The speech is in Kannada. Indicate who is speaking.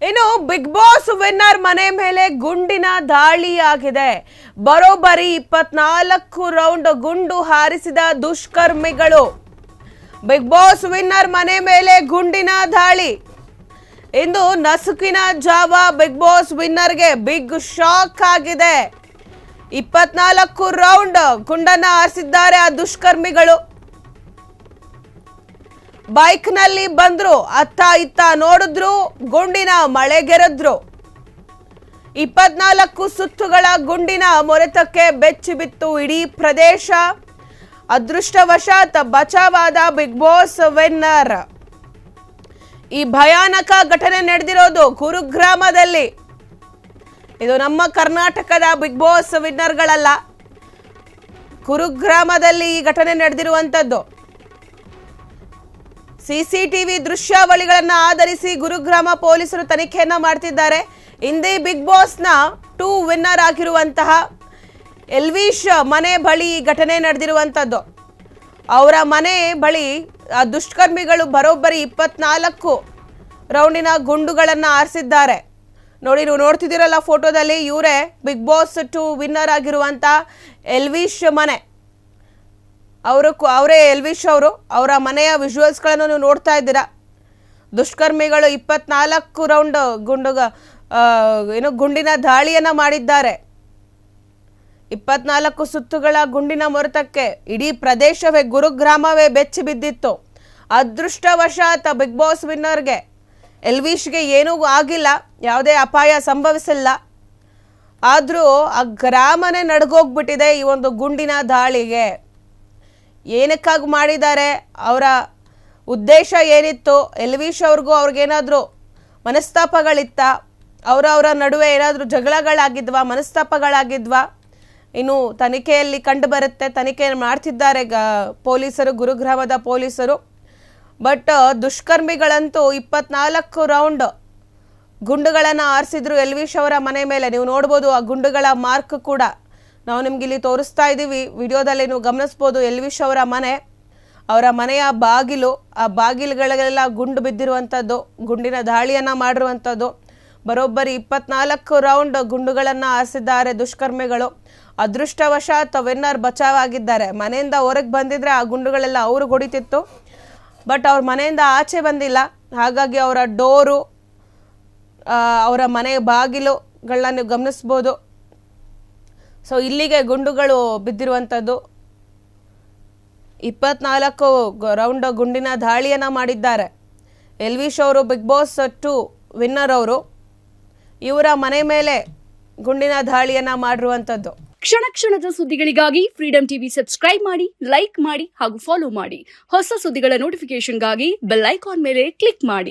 Speaker 1: ಇನ್ನು ಬಿಗ್ ಬಾಸ್ ವಿನ್ನರ್ ಮನೆ ಮೇಲೆ ಗುಂಡಿನ ದಾಳಿ ಆಗಿದೆ. ಬರೋಬ್ಬರಿ 24 ರೌಂಡ್ ಗುಂಡು ಹಾರಿಸಿದ ದುಷ್ಕರ್ಮಿಗಳು. ಬಿಗ್ ಬಾಸ್ ವಿನ್ನರ್ ಮನೆ ಮೇಲೆ ಗುಂಡಿನ ದಾಳಿ. ಇಂದು ನಸುಕಿನ ಜಾವ ಬಿಗ್ ಬಾಸ್ ವಿನ್ನರ್ಗೆ ಬಿಗ್ ಶಾಕ್ ಆಗಿದೆ. 24 ರೌಂಡ್ ಗುಂಡನ್ನ ಹಾರಿಸಿದ್ದಾರೆ ಆ ದುಷ್ಕರ್ಮಿಗಳು. ಬೈಕ್ ನಲ್ಲಿ ಬಂದ್ರು, ಅತ್ತ ಇತ್ತ ನೋಡಿದ್ರು, ಗುಂಡಿನ ಮಳೆಗೆರೆದ್ರು. 24 ಸುತ್ತುಗಳ ಗುಂಡಿನ ಮೊರೆತಕ್ಕೆ ಬೆಚ್ಚಿ ಬಿತ್ತು ಇಡೀ ಪ್ರದೇಶ. ಅದೃಷ್ಟವಶಾತ್ ಬಚಾವಾದ ಬಿಗ್ ಬಾಸ್ ವಿನ್ನರ್. ಈ ಭಯಾನಕ ಘಟನೆ ನಡೆದಿರೋದು ಗುರುಗ್ರಾಮದಲ್ಲಿ. ಇದು ನಮ್ಮ ಕರ್ನಾಟಕದ ಬಿಗ್ ಬಾಸ್ ವಿನ್ನರ್ಗಳಲ್ಲ, ಗುರುಗ್ರಾಮದಲ್ಲಿ ಈ ಘಟನೆ ನಡೆದಿರುವಂತದ್ದು. ಸಿಸಿಟಿವಿ ದೃಶ್ಯಾವಳಿಗಳನ್ನು ಆಧರಿಸಿ ಗುರುಗ್ರಾಮ ಪೊಲೀಸರು ತನಿಖೆಯನ್ನ ಮಾಡ್ತಿದ್ದಾರೆ. ಹಿಂದೆ ಬಿಗ್ ಬಾಸ್ನ 2 ವಿನ್ನರ್ ಆಗಿರುವಂತಹ ಎಲ್ವಿಶ್ ಮನೆ ಬಳಿ ಈ ಘಟನೆ ನಡೆದಿರುವಂಥದ್ದು. ಅವರ ಮನೆ ಬಳಿ ಆ ದುಷ್ಕರ್ಮಿಗಳು ಬರೋಬ್ಬರಿ 24 ರೌಂಡಿನ ಗುಂಡುಗಳನ್ನು ಹಾರಿಸಿದ್ದಾರೆ. ನೋಡಿ, ನೀವು ನೋಡ್ತಿದ್ದೀರಲ್ಲ ಫೋಟೋದಲ್ಲಿ, ಇವರೇ ಬಿಗ್ ಬಾಸ್ 2 ವಿನ್ನರ್ ಆಗಿರುವಂಥ ಎಲ್ವಿಶ್ ಮನೆ. ಅವರೇ ಎಲ್ವಿಶ್ ಅವರು. ಅವರ ಮನೆಯ ವಿಜುವಲ್ಸ್ಗಳನ್ನು ನೀವು ನೋಡ್ತಾ ಇದ್ದೀರಾ. ದುಷ್ಕರ್ಮಿಗಳು 24 ರೌಂಡ್ ಗುಂಡಿನ ದಾಳಿಯನ್ನು ಮಾಡಿದ್ದಾರೆ. 24 ಸುತ್ತುಗಳ ಗುಂಡಿನ ಮೊರೆತಕ್ಕೆ ಇಡೀ ಪ್ರದೇಶವೇ, ಗುರುಗ್ರಾಮವೇ ಬೆಚ್ಚಿ ಬಿದ್ದಿತ್ತು. ಅದೃಷ್ಟವಶಾತ್ ಬಿಗ್ ಬಾಸ್ ವಿನ್ನರ್ಗೆ, ಎಲ್ವಿಶ್ಗೆ ಏನೂ ಆಗಿಲ್ಲ, ಯಾವುದೇ ಅಪಾಯ ಸಂಭವಿಸಿಲ್ಲ. ಆದರೂ ಆ ಗ್ರಾಮನೇ ನಡ್ಗೋಗ್ಬಿಟ್ಟಿದೆ ಈ ಒಂದು ಗುಂಡಿನ ದಾಳಿಗೆ. ಏನಕ್ಕಾಗಿ ಮಾಡಿದ್ದಾರೆ, ಅವರ ಉದ್ದೇಶ ಏನಿತ್ತು, ಎಲ್ವಿಶ್ ಅವ್ರಿಗೇನಾದರೂ ಮನಸ್ತಾಪಗಳಿತ್ತ, ಅವರ ನಡುವೆ ಏನಾದರೂ ಜಗಳಗಳಾಗಿದ್ವಾ, ಮನಸ್ತಾಪಗಳಾಗಿದ್ವಾ, ಇನ್ನು ತನಿಖೆಯಲ್ಲಿ ಕಂಡು ಬರುತ್ತೆ. ತನಿಖೆ ಮಾಡ್ತಿದ್ದಾರೆ ಪೊಲೀಸರು, ಗುರುಗ್ರಾಮದ ಪೊಲೀಸರು. ಬಟ್ ದುಷ್ಕರ್ಮಿಗಳಂತೂ 24 ರೌಂಡ್ ಗುಂಡುಗಳನ್ನು ಹಾರಿಸಿದ್ರು ಎಲ್ವಿಶ್ ಅವರ ಮನೆ ಮೇಲೆ. ನೀವು ನೋಡ್ಬೋದು ಆ ಗುಂಡುಗಳ ಮಾರ್ಕ್ ಕೂಡ ನಾವು ನಿಮ್ಗೆ ಇಲ್ಲಿ ತೋರಿಸ್ತಾ ಇದ್ದೀವಿ. ವಿಡಿಯೋದಲ್ಲಿ ನೀವು ಗಮನಿಸ್ಬೋದು ಎಲ್ವಿಶ್ ಅವರ ಮನೆ, ಅವರ ಮನೆಯ ಬಾಗಿಲು, ಆ ಬಾಗಿಲುಗಳೆಲ್ಲ ಗುಂಡು ಬಿದ್ದಿರುವಂಥದ್ದು, ಗುಂಡಿನ ದಾಳಿಯನ್ನು ಮಾಡಿರುವಂಥದ್ದು. ಬರೋಬ್ಬರಿ 24 ರೌಂಡ್ ಗುಂಡುಗಳನ್ನು ಹಾರಿಸಿದ್ದಾರೆ ದುಷ್ಕರ್ಮಿಗಳು. ಅದೃಷ್ಟವಶಾತ್ ವಿನ್ನರ್ ಬಚಾವಾಗಿದ್ದಾರೆ. ಮನೆಯಿಂದ ಹೊರಗೆ ಬಂದಿದ್ರೆ ಆ ಗುಂಡುಗಳೆಲ್ಲ ಅವ್ರಿಗೆ ಹೊಡಿತಿತ್ತು. ಬಟ್ ಅವ್ರ ಮನೆಯಿಂದ ಆಚೆ ಬಂದಿಲ್ಲ. ಹಾಗಾಗಿ ಅವರ ಡೋರು, ಅವರ ಮನೆಯ ಬಾಗಿಲುಗಳನ್ನ ನೀವು ಗಮನಿಸ್ಬೋದು. ಸೊ ಇಲ್ಲಿಗೆ ಗುಂಡುಗಳು ಬಿದ್ದಿರುವಂಥದ್ದು. 24 ರೌಂಡ್ ಗುಂಡಿನ ದಾಳಿಯನ್ನು ಮಾಡಿದ್ದಾರೆ ಎಲ್ವಿಶ್ ಅವರು, ಬಿಗ್ ಬಾಸ್ 2 ವಿನ್ನರ್ ಅವರು. ಇವರ ಮನೆ ಮೇಲೆ ಗುಂಡಿನ ದಾಳಿಯನ್ನು ಮಾಡಿರುವಂಥದ್ದು.
Speaker 2: ಕ್ಷಣ ಕ್ಷಣದ ಸುದ್ದಿಗಳಿಗಾಗಿ ಫ್ರೀಡಂ ಟಿವಿ ಸಬ್ಸ್ಕ್ರೈಬ್ ಮಾಡಿ, ಲೈಕ್ ಮಾಡಿ ಹಾಗೂ ಫಾಲೋ ಮಾಡಿ. ಹೊಸ ಸುದ್ದಿಗಳ ನೋಟಿಫಿಕೇಶನ್ಗಾಗಿ ಬೆಲ್ ಐಕಾನ್ ಮೇಲೆ ಕ್ಲಿಕ್ ಮಾಡಿ.